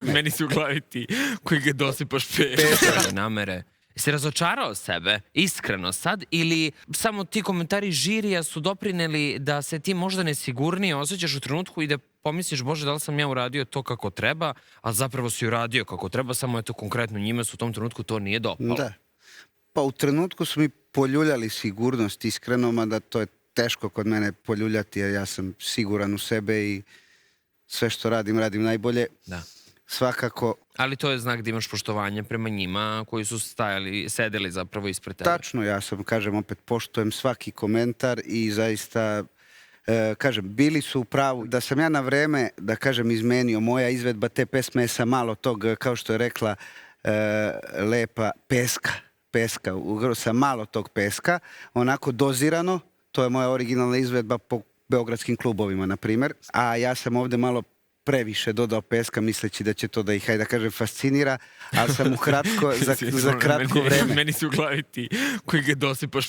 Meni su u glavi ti koji ga dosipaš namere. Si razočarao sebe, iskreno sad, ili samo ti komentari žirija su doprineli da se ti možda nesigurnije osjećaš u trenutku i da pomisliš, Bože, da li sam ja uradio to kako treba, a zapravo si uradio kako treba, samo eto konkretno njima su u tom trenutku to nije dopalo. Da. Pa u trenutku su mi poljuljali sigurnost, iskreno, mada to je teško kod mene poljuljati, jer ja sam siguran u sebe i sve što radim najbolje. Da. Svakako. Ali to je znak da imaš poštovanje prema njima koji su sedeli zapravo ispred tebe. Tačno, ja sam, kažem, opet poštujem svaki komentar i zaista, kažem, bili su u pravu. Da sam ja na vreme, da kažem, izmenio, moja izvedba te pesme je sa malo tog, kao što je rekla Lepa, peska, sa malo tog peska, onako dozirano, to je moja originalna izvedba po beogradskim klubovima, na primjer, a ja sam ovde malo previše dodao peska, misleći da će to da ih, hajde da kažem, fascinira, ali sam ukratko, za kratko vreme. Meni su u glavi ti koji ga dosipaš